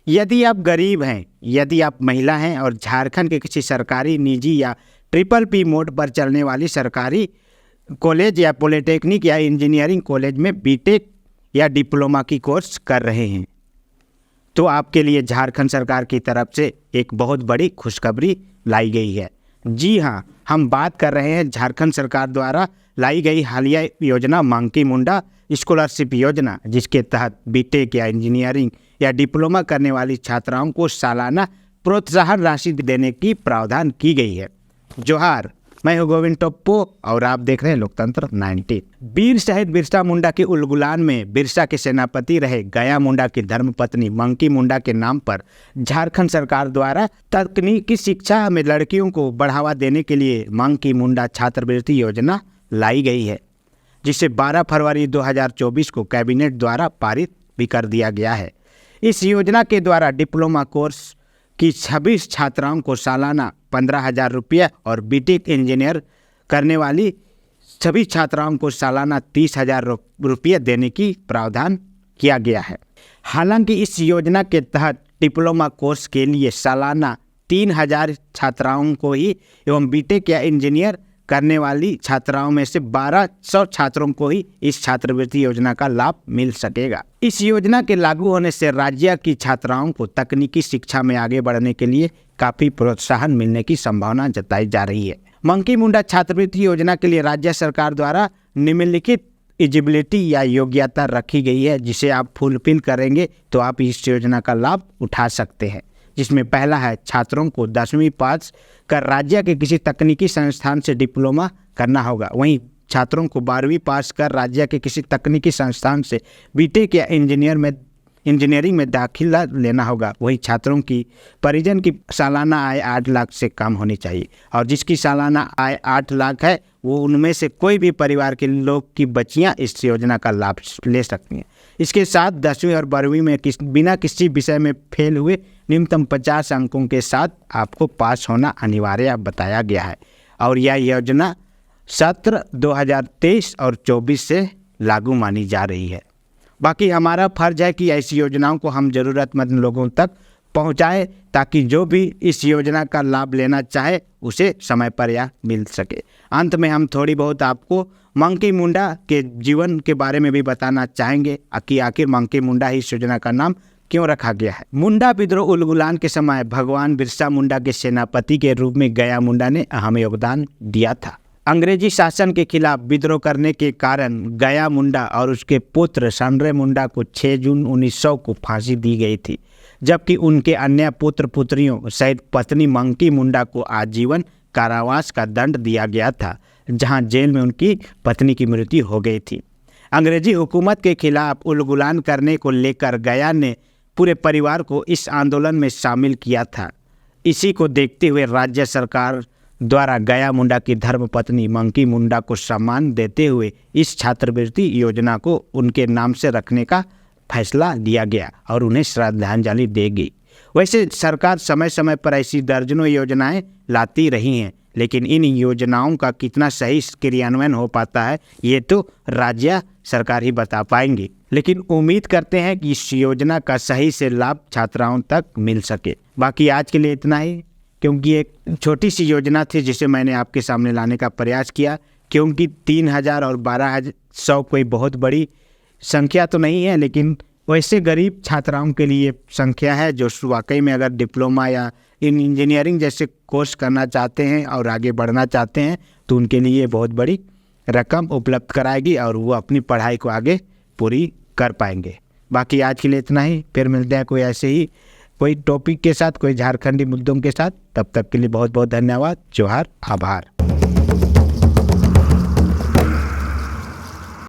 यदि आप गरीब हैं, यदि आप महिला हैं और झारखंड के किसी सरकारी, निजी या ट्रिपल पी मोड पर चलने वाली सरकारी कॉलेज या पॉलिटेक्निक या इंजीनियरिंग कॉलेज में बीटेक या डिप्लोमा की कोर्स कर रहे हैं, तो आपके लिए झारखंड सरकार की तरफ से एक बहुत बड़ी खुशखबरी लाई गई है। जी हाँ, हम बात कर रहे हैं झारखंड सरकार द्वारा लाई गई हालिया योजना मांकी मुंडा स्कॉलरशिप योजना, जिसके तहत बीटेक या इंजीनियरिंग या डिप्लोमा करने वाली छात्राओं को सालाना प्रोत्साहन राशि देने की प्रावधान की गई है। जोहार, मैं हूँ गोविंद टोप्पो और आप देख रहे हैं लोकतंत्र 90। वीर शहीद बिरसा मुंडा के उलगुलान में बिरसा के सेनापति रहे गया मुंडा की धर्मपत्नी मंकी मुंडा के नाम पर झारखंड सरकार द्वारा तकनीकी शिक्षा में लड़कियों को बढ़ावा देने के लिए मंकी मुंडा छात्रवृत्ति योजना लाई गई है, जिसे 12 फरवरी 2024 को कैबिनेट द्वारा पारित भी कर दिया गया है। इस योजना के द्वारा डिप्लोमा कोर्स की 26 छात्राओं को सालाना 15,000 रुपये और बीटेक इंजीनियर करने वाली सभी छात्राओं को सालाना 30,000 रुपये देने की प्रावधान किया गया है। हालांकि इस योजना के तहत डिप्लोमा कोर्स के लिए सालाना 3,000 छात्राओं को ही एवं बीटेक या इंजीनियर करने वाली छात्राओं में से 1,200 छात्रों को ही इस छात्रवृत्ति योजना का लाभ मिल सकेगा। इस योजना के लागू होने से राज्य की छात्राओं को तकनीकी शिक्षा में आगे बढ़ने के लिए काफ़ी प्रोत्साहन मिलने की संभावना जताई जा रही है। मंकी मुंडा छात्रवृत्ति योजना के लिए राज्य सरकार द्वारा निम्नलिखित एलिजिबिलिटी या योग्यता रखी गई है, जिसे आप फुलफिल करेंगे तो आप इस योजना का लाभ उठा सकते हैं। जिसमें पहला है, छात्रों को 10वीं पास कर राज्य के किसी तकनीकी संस्थान से डिप्लोमा करना होगा। वहीं छात्रों को 12वीं पास कर राज्य के किसी तकनीकी संस्थान से बीटेक या इंजीनियरिंग में दाखिला लेना होगा। वहीं छात्रों की परिजन की सालाना आय 8 लाख से कम होनी चाहिए, और जिसकी सालाना आय 8 लाख है वो उनमें से कोई भी परिवार के लोग की बच्चियां इस योजना का लाभ ले सकती हैं। इसके साथ 10वीं और 12वीं में बिना किसी विषय में फेल हुए न्यूनतम 50 अंकों के साथ आपको पास होना अनिवार्य बताया गया है, और यह योजना सत्र 2023 और 24 से लागू मानी जा रही है। बाकी हमारा फर्ज है कि ऐसी योजनाओं को हम ज़रूरतमंद लोगों तक पहुंचाएं, ताकि जो भी इस योजना का लाभ लेना चाहे उसे समय पर यह मिल सके। अंत में हम थोड़ी बहुत आपको मंकी मुंडा के जीवन के बारे में भी बताना चाहेंगे कि आखिर मंकी मुंडा ही इस योजना का नाम क्यों रखा गया है। मुंडा विद्रोह उलगुलान के समय भगवान बिरसा मुंडा के सेनापति के रूप में गया मुंडा ने अहम योगदान दिया था। अंग्रेजी शासन के खिलाफ विद्रोह करने के कारण गया मुंडा और उसके पुत्र संजय मुंडा को 6 जून 1900 को फांसी दी गई थी, जबकि उनके अन्य पुत्र पुत्रियों सहित पत्नी मंकी मुंडा को आजीवन कारावास का दंड दिया गया था, जहां जेल में उनकी पत्नी की मृत्यु हो गई थी। अंग्रेजी हुकूमत के खिलाफ उलगुलान करने को लेकर गया ने पूरे परिवार को इस आंदोलन में शामिल किया था। इसी को देखते हुए राज्य सरकार द्वारा गया मुंडा की धर्मपत्नी मंकी मुंडा को सम्मान देते हुए इस छात्रवृत्ति योजना को उनके नाम से रखने का फैसला लिया गया और उन्हें श्रद्धांजलि दी गई। वैसे सरकार समय समय पर ऐसी दर्जनों योजनाएं लाती रही हैं, लेकिन इन योजनाओं का कितना सही क्रियान्वयन हो पाता है ये तो राज्य सरकार ही बता पाएंगी। लेकिन उम्मीद करते हैं कि इस योजना का सही से लाभ छात्राओं तक मिल सके। बाकी आज के लिए इतना ही, क्योंकि एक छोटी सी योजना थी जिसे मैंने आपके सामने लाने का प्रयास किया, क्योंकि 3,000 और 1,200 कोई बहुत बड़ी संख्या तो नहीं है, लेकिन वैसे गरीब छात्राओं के लिए संख्या है जो वाकई में अगर डिप्लोमा या इंजीनियरिंग जैसे कोर्स करना चाहते हैं और आगे बढ़ना चाहते हैं तो उनके लिए बहुत बड़ी रकम उपलब्ध कराएगी और वो अपनी पढ़ाई को आगे पूरी कर पाएंगे। बाकी आज के लिए इतना ही, फिर मिलते हैं कोई ऐसे ही कोई टॉपिक के साथ, कोई झारखंडी मुद्दों के साथ। तब तक के लिए बहुत बहुत धन्यवाद। जोहार, आभार।